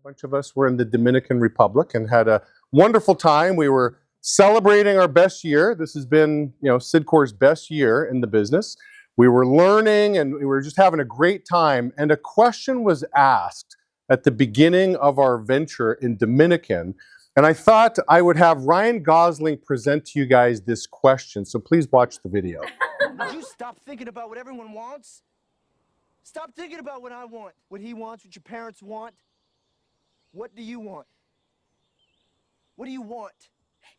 bunch of us were in the Dominican Republic and had a wonderful time. We were celebrating our best year. This has been, Sidcor's best year in the business. We were learning and we were just having a great time. And a question was asked at the beginning of our venture in Dominican. And I thought I would have Ryan Gosling present to you guys this question. So please watch the video. Would you stop thinking about what everyone wants? Stop thinking about what I want, what he wants, what your parents want. What do you want? What do you want?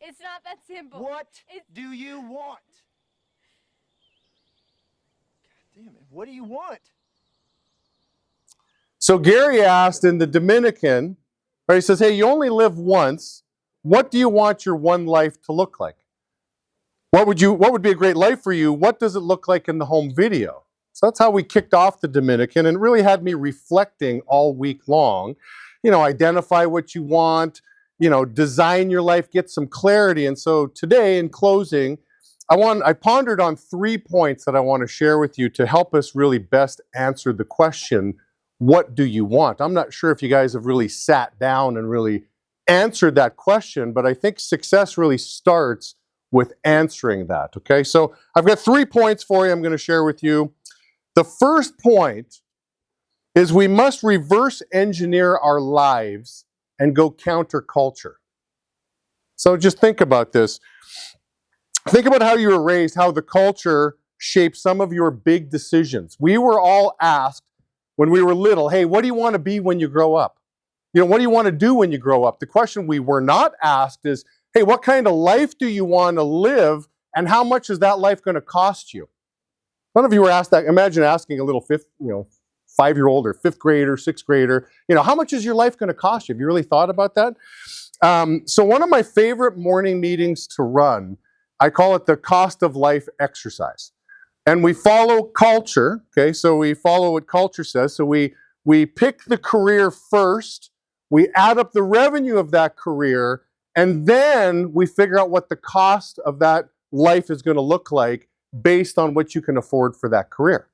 It's not that simple. What do you want? God damn it, what do you want? So Gary asked in the Dominican, he says, hey, you only live once. What do you want your one life to look like? What would be a great life for you? What does it look like in the home video? So that's how we kicked off the Dominican, and really had me reflecting all week long. Identify what you want, design your life, get some clarity. And so today, in closing, I pondered on 3 points that I want to share with you to help us really best answer the question, what do you want? I'm not sure if you guys have really sat down and really answered that question, but I think success really starts with answering that, okay? So I've got 3 points for you I'm going to share with you. The first point is we must reverse engineer our lives and go counterculture. So just think about this. Think about how you were raised, how the culture shaped some of your big decisions. We were all asked when we were little, hey, what do you want to be when you grow up? What do you want to do when you grow up? The question we were not asked is, hey, what kind of life do you want to live, and how much is that life going to cost you? None of you were asked that. Imagine asking a little 5-year-old or 5th grader, 6th grader, how much is your life going to cost you? Have you really thought about that? So one of my favorite morning meetings to run, I call it the cost of life exercise. And we follow culture, okay? So we follow what culture says. So we pick the career first, we add up the revenue of that career, and then we figure out what the cost of that life is going to look like based on what you can afford for that career,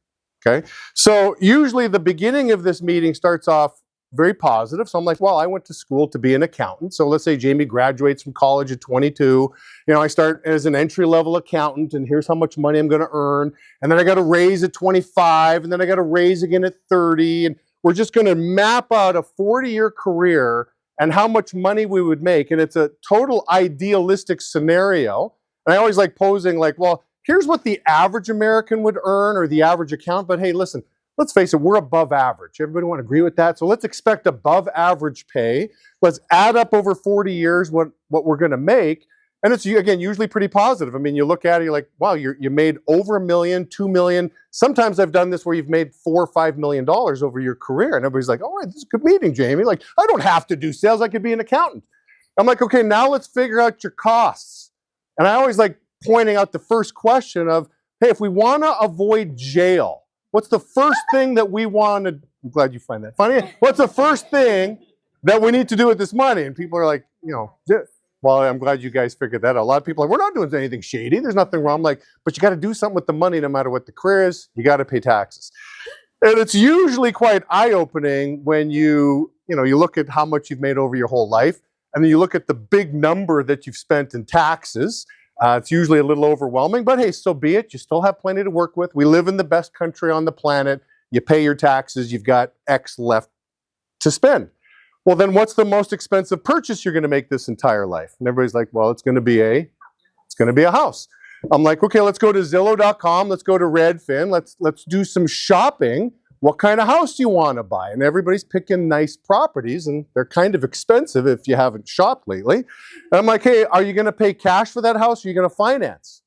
okay? So usually the beginning of this meeting starts off very positive. So I'm like, well, I went to school to be an accountant. So let's say Jamie graduates from college at 22. I start as an entry-level accountant, and here's how much money I'm going to earn. And then I got a raise at 25, and then I got a raise again at 30. And we're just going to map out a 40-year career and how much money we would make. And it's a total idealistic scenario. And I always like posing like, well, here's what the average American would earn or the average accountant. But hey, listen, let's face it, we're above average. Everybody want to agree with that? So let's expect above average pay. Let's add up over 40 years what we're going to make. And it's, again, usually pretty positive. I mean, you look at it, you're like, wow, you made over $1 million, $2 million. Sometimes I've done this where you've made $4 or $5 million over your career. And everybody's like, all right, this is a good meeting, Jamie. Like, I don't have to do sales. I could be an accountant. I'm like, okay, now let's figure out your costs. And I always like pointing out the first question of, hey, if we want to avoid jail, what's the first thing that we want to, I'm glad you find that funny. What's the first thing that we need to do with this money? And people are like, well, I'm glad you guys figured that out. A lot of people are like, we're not doing anything shady. There's nothing wrong. I'm like, but you got to do something with the money no matter what the career is. You got to pay taxes. And it's usually quite eye-opening when you look at how much you've made over your whole life, and then you look at the big number that you've spent in taxes. It's usually a little overwhelming, but hey, so be it. You still have plenty to work with. We live in the best country on the planet. You pay your taxes. You've got X left to spend. Well, then what's the most expensive purchase you're going to make this entire life? And everybody's like, well, it's going to be a house. I'm like, okay, let's go to Zillow.com. Let's go to Redfin. Let's do some shopping. What kind of house do you want to buy? And everybody's picking nice properties, and they're kind of expensive if you haven't shopped lately. And I'm like, hey, are you going to pay cash for that house, or are you going to finance?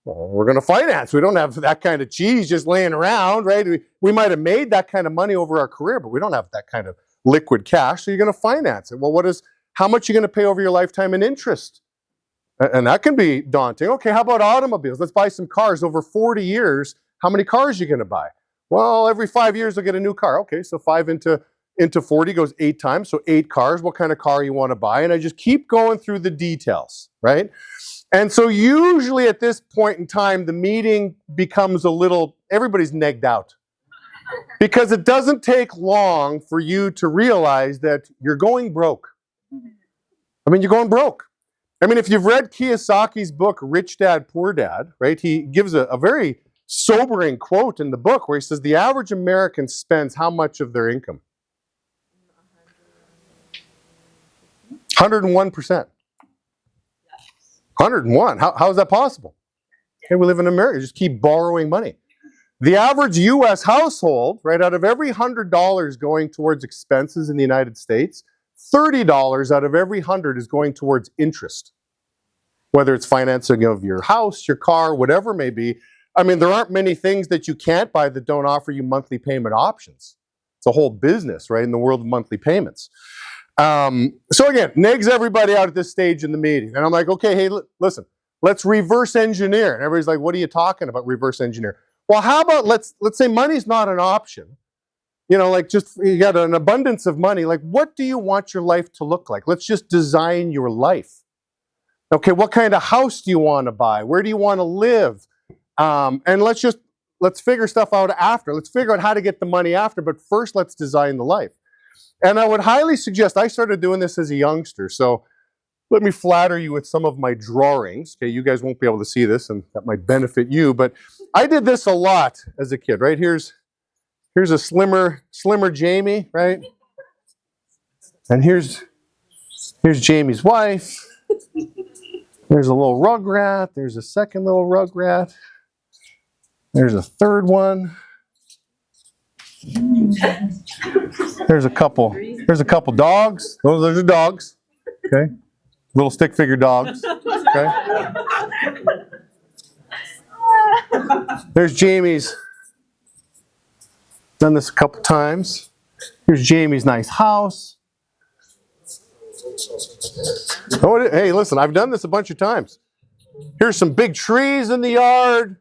Well, we're going to finance. We don't have that kind of cheese just laying around, right? We might have made that kind of money over our career, but we don't have that kind of liquid cash, so you're going to finance it. Well, how much are you going to pay over your lifetime in interest? And that can be daunting. Okay, how about automobiles? Let's buy some cars. Over 40 years, how many cars are you going to buy? Well, every 5 years, I'll get a new car. Okay, so 5 into 40 goes 8 times, so 8 cars. What kind of car you want to buy? And I just keep going through the details, right? And so usually at this point in time, the meeting becomes everybody's negged out. Because it doesn't take long for you to realize that you're going broke. I mean, you're going broke. I mean, if you've read Kiyosaki's book, Rich Dad, Poor Dad, right? He gives a very sobering quote in the book where he says the average American spends how much of their income? 101%. 101. How is that possible? Hey, we live in America. Just keep borrowing money. The average U.S. household, right, out of every $100 going towards expenses in the United States, $30 out of every 100 is going towards interest. Whether it's financing of your house, your car, whatever it may be. I mean, there aren't many things that you can't buy that don't offer you monthly payment options. It's a whole business, right, in the world of monthly payments. So again, negs everybody out at this stage in the meeting. And I'm like, okay, hey, listen, let's reverse engineer. And everybody's like, what are you talking about, reverse engineer? Well, how about let's say money's not an option. You know, like just you got an abundance of money. Like, what do you want your life to look like? Let's just design your life. Okay, what kind of house do you want to buy? Where do you want to live? And let's figure stuff out after. Let's figure out how to get the money after. But first, let's design the life. And I would highly suggest, I started doing this as a youngster. So let me flatter you with some of my drawings. Okay, you guys won't be able to see this, and that might benefit you. But I did this a lot as a kid, right? Here's a slimmer Jamie, right? And here's Jamie's wife. There's a little rugrat. There's a second little rugrat. There's a third one. There's a couple dogs. Those are dogs. Okay. Little stick figure dogs. Okay. There's Jamie's. Done this a couple times. Here's Jamie's nice house. Oh, hey, listen, I've done this a bunch of times. Here's some big trees in the yard.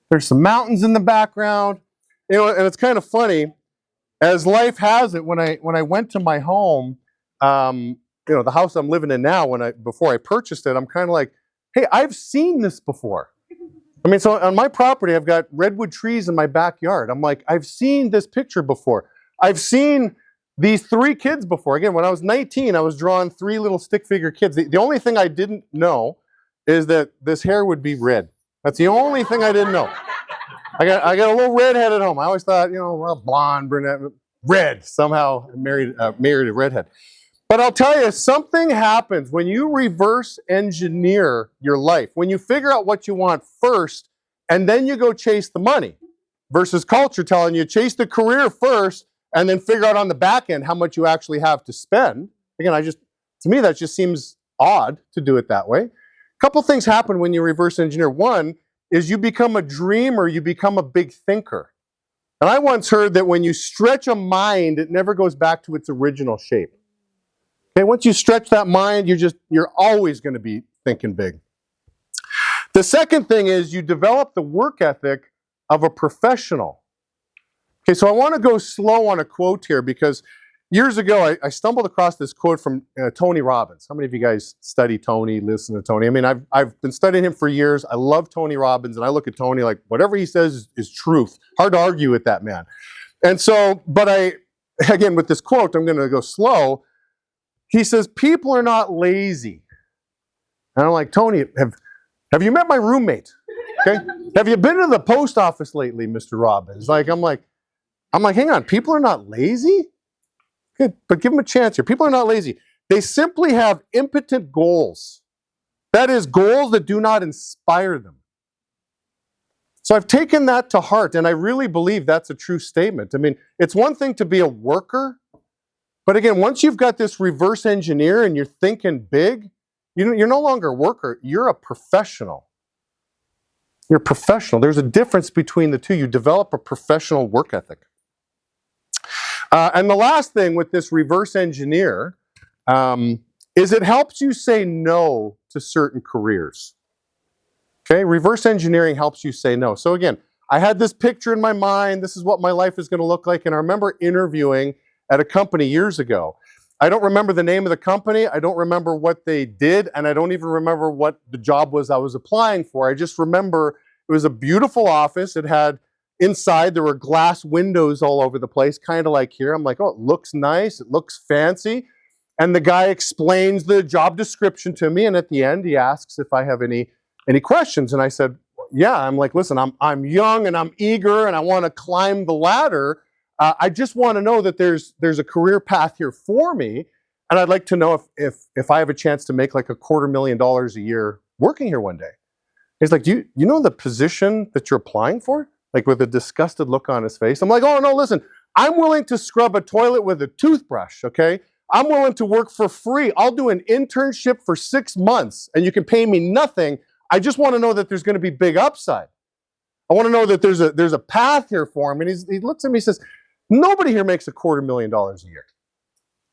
There's some mountains in the background. You know, and it's kind of funny, as life has it, when I went to my home, you know, the house I'm living in now, before I purchased it, I'm kind of like, hey, I've seen this before. I mean, so on my property, I've got redwood trees in my backyard. I'm like, I've seen this picture before. I've seen these 3 kids before. Again, when I was 19, I was drawing 3 little stick figure kids. The only thing I didn't know is that this hair would be red. That's the only thing I didn't know. I got a little redhead at home. I always thought, you know, well, blonde, brunette, red. Somehow married a redhead. But I'll tell you, something happens when you reverse engineer your life. When you figure out what you want first, and then you go chase the money, versus culture telling you chase the career first, and then figure out on the back end how much you actually have to spend. Again, to me, that just seems odd to do it that way. A couple things happen when you reverse engineer. One is you become a dreamer, you become a big thinker. And I once heard that when you stretch a mind, it never goes back to its original shape. Okay, once you stretch that mind, you're always going to be thinking big. The second thing is you develop the work ethic of a professional. Okay, so I want to go slow on a quote here because years ago I stumbled across this quote from Tony Robbins. How many of you guys study Tony, listen to Tony? I mean, I've been studying him for years. I love Tony Robbins, and I look at Tony like whatever he says is truth. Hard to argue with that man. And so, again, with this quote, I'm going to go slow. He says, people are not lazy. And I'm like, Tony, have you met my roommate? Okay. Have you been to the post office lately, Mr. Robbins? I'm like, hang on, people are not lazy? Good, but give them a chance here. People are not lazy. They simply have impotent goals. That is, goals that do not inspire them. So I've taken that to heart, and I really believe that's a true statement. I mean, it's one thing to be a worker, but again, once you've got this reverse engineer and you're thinking big, you're no longer a worker, you're a professional. You're a professional. There's a difference between the two. You develop a professional work ethic. And the last thing with this reverse engineer is it helps you say no to certain careers. Okay, reverse engineering helps you say no. So again, I had this picture in my mind. This is what my life is going to look like. And I remember interviewing at a company years ago. I don't remember the name of the company. I don't remember what they did. And I don't even remember what the job was I was applying for. I just remember it was a beautiful office. It had inside there were glass windows all over the place, kind of like here. I'm like, oh, it looks nice, it looks fancy. And the guy explains the job description to me, and at the end he asks if I have any questions. And I said, yeah. I'm like, listen, I'm young and I'm eager and I want to climb the ladder. I just want to know that there's a career path here for me, and I'd like to know if I have a chance to make like $250,000 a year working here one day. He's like, you know the position that you're applying for? Like, with a disgusted look on his face. I'm like, oh no, listen, I'm willing to scrub a toilet with a toothbrush, okay? I'm willing to work for free. I'll do an internship for 6 months and you can pay me nothing. I just want to know that there's going to be big upside. I want to know that there's a path here for him. And he looks at me and says, nobody here makes $250,000 a year.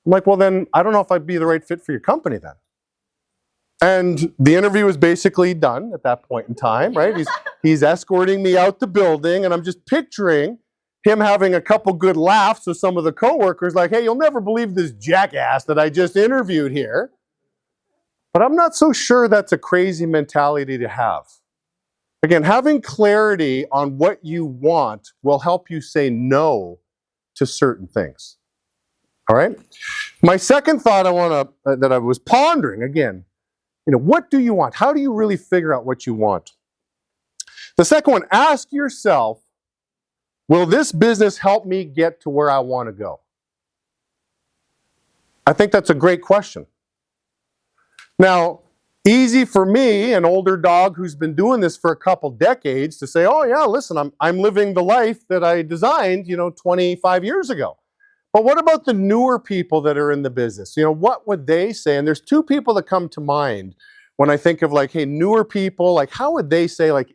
I'm like, well then, I don't know if I'd be the right fit for your company then. And the interview was basically done at that point in time, right? He's escorting me out the building, and I'm just picturing him having a couple good laughs with some of the coworkers, like, hey, you'll never believe this jackass that I just interviewed here. But I'm not so sure that's a crazy mentality to have. Again, having clarity on what you want will help you say no to certain things. All right? My second thought that I was pondering, again, what do you want? How do you really figure out what you want? The second one, ask yourself, will this business help me get to where I want to go? I think that's a great question. Now, easy for me, an older dog who's been doing this for a couple decades, to say, oh yeah, listen, I'm living the life that I designed, 25 years ago. But what about the newer people that are in the business? What would they say? And there's two people that come to mind when I think of like, hey, newer people, like how would they say, like,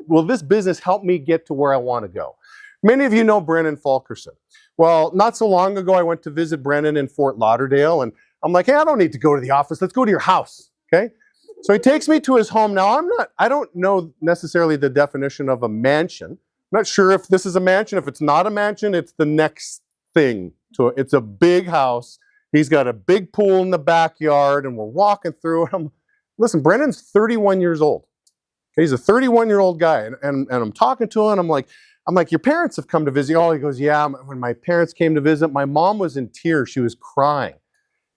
will this business help me get to where I want to go? Many of you know Brennan Fulkerson. Well, not so long ago, I went to visit Brennan in Fort Lauderdale, and I'm like, hey, I don't need to go to the office. Let's go to your house, okay? So he takes me to his home. Now, I don't know necessarily the definition of a mansion. I'm not sure if this is a mansion. If it's not a mansion, it's the next thing to it. It's a big house. He's got a big pool in the backyard, and we're walking through. Listen, Brennan's 31 years old. Okay, he's a 31-year-old guy, and I'm talking to him. I'm like, your parents have come to visit. Oh, he goes, yeah. When my parents came to visit, my mom was in tears. She was crying.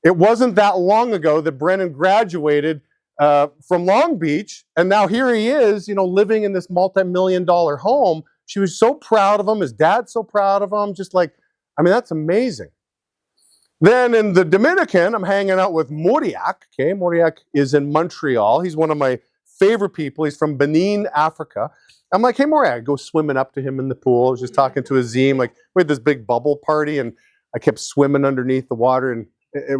It wasn't that long ago that Brennan graduated from Long Beach, and now here he is, living in this multi-million-dollar home. She was so proud of him. His dad's so proud of him. Just like, that's amazing. Then in the Dominican, I'm hanging out with Moriak. Okay, Moriak is in Montreal. He's one of my favorite people. He's from Benin, Africa. I'm like, hey, Moriak, I go swimming up to him in the pool. I was just talking to Azim. Like, we had this big bubble party, and I kept swimming underneath the water, and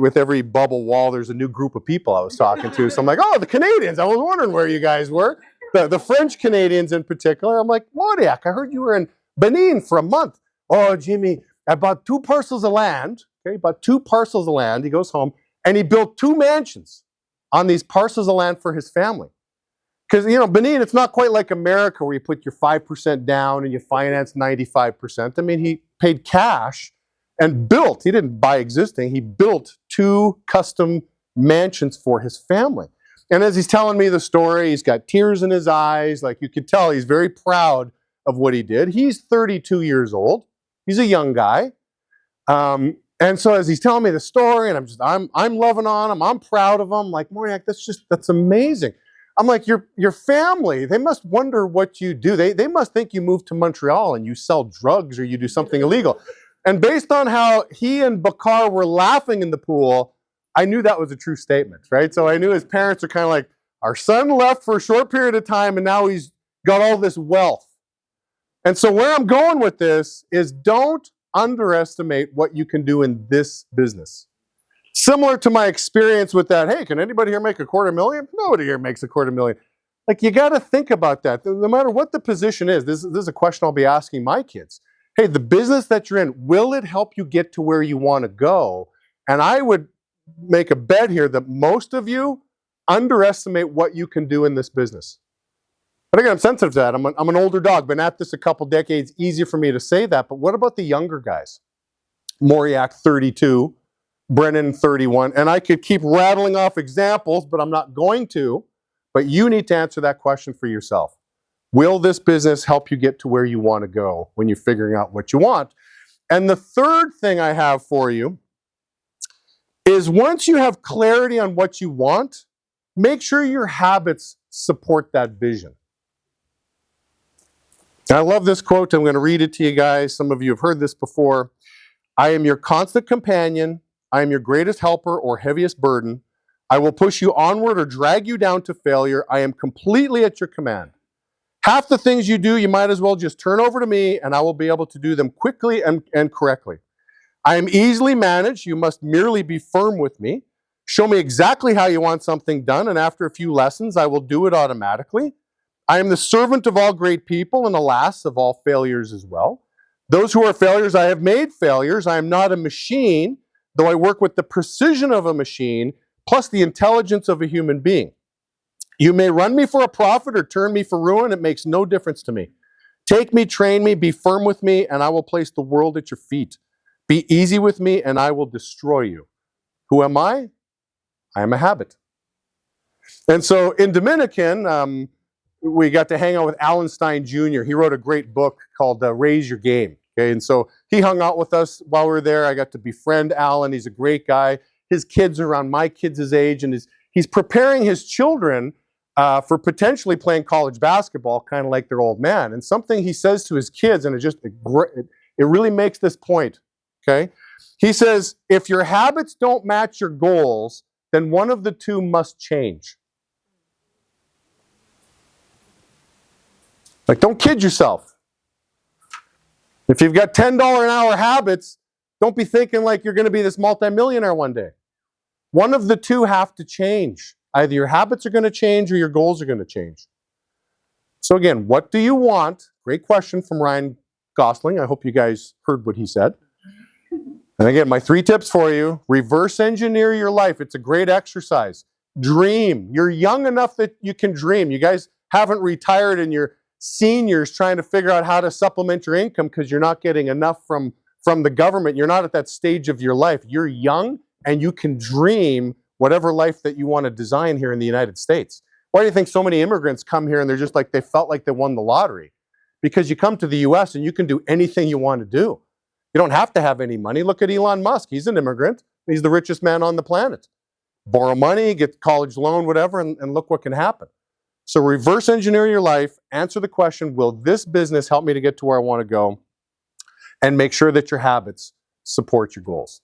with every bubble wall, there's a new group of people I was talking to. So I'm like, oh, the Canadians. I was wondering where you guys were. The French Canadians in particular. I'm like, Moriak, I heard you were in Benin for a month. Oh, Jimmy, I bought 2 parcels of land. Okay, bought 2 parcels of land. He goes home, and he built 2 mansions on these parcels of land for his family. Because, Benin, it's not quite like America where you put your 5% down and you finance 95%. He paid cash and built. He didn't buy existing. He built 2 custom mansions for his family. And as he's telling me the story, he's got tears in his eyes. Like, you could tell he's very proud of what he did. He's 32 years old. He's a young guy. And so as he's telling me the story, and I'm loving on him, I'm proud of him. Like, Moriak, that's amazing. I'm like, your family, they must wonder what you do. They must think you moved to Montreal and you sell drugs or you do something illegal. And based on how he and Bakar were laughing in the pool, I knew that was a true statement, right? So I knew his parents are kind of like, our son left for a short period of time and now he's got all this wealth. And so where I'm going with this is, don't underestimate what you can do in this business. Similar to my experience with that, hey, can anybody here make $250,000? Nobody here makes $250,000. Like, you got to think about that. No matter what the position is, this is a question I'll be asking my kids. Hey, the business that you're in, will it help you get to where you want to go? And I would make a bet here that most of you underestimate what you can do in this business. But again, I'm sensitive to that. I'm an older dog, been at this a couple decades, easier for me to say that. But what about the younger guys? Moriak, 32, Brennan, 31. And I could keep rattling off examples, but I'm not going to. But you need to answer that question for yourself. Will this business help you get to where you want to go when you're figuring out what you want? And the third thing I have for you is once you have clarity on what you want, make sure your habits support that vision. I love this quote. I'm going to read it to you guys. Some of you have heard this before. I am your constant companion. I am your greatest helper or heaviest burden. I will push you onward or drag you down to failure. I am completely at your command. Half the things you do, you might as well just turn over to me and I will be able to do them quickly and correctly. I am easily managed. You must merely be firm with me. Show me exactly how you want something done, and after a few lessons, I will do it automatically. I am the servant of all great people, and alas, of all failures as well. Those who are failures, I have made failures. I am not a machine, though I work with the precision of a machine, plus the intelligence of a human being. You may run me for a profit or turn me for ruin. It makes no difference to me. Take me, train me, be firm with me, and I will place the world at your feet. Be easy with me, and I will destroy you. Who am I? I am a habit. And so in Dominican, we got to hang out with Alan Stein Jr. He wrote a great book called Raise Your Game. Okay, and so he hung out with us while we were there. I got to befriend Alan. He's a great guy. His kids are around my kids' age, and he's preparing his children for potentially playing college basketball, kind of like their old man. And something he says to his kids, and it really makes this point. Okay, he says, if your habits don't match your goals, then one of the two must change. Like, don't kid yourself. If you've got $10 an hour habits, don't be thinking like you're going to be this multimillionaire one day. One of the two have to change. Either your habits are going to change or your goals are going to change. So again, what do you want? Great question from Ryan Gosling. I hope you guys heard what he said. And again, my 3 tips for you. Reverse engineer your life. It's a great exercise. Dream. You're young enough that you can dream. You guys haven't retired and you're seniors trying to figure out how to supplement your income because you're not getting enough from the government. You're not at that stage of your life. You're young and you can dream whatever life that you want to design here in the United States. Why do you think so many immigrants come here and they're just like, they felt like they won the lottery? Because you come to the US and you can do anything you want to do. You don't have to have any money. Look at Elon Musk. He's an immigrant. He's the richest man on the planet. Borrow money, get college loan, whatever, and look what can happen. So reverse engineer your life. Answer the question, will this business help me to get to where I want to go? And make sure that your habits support your goals.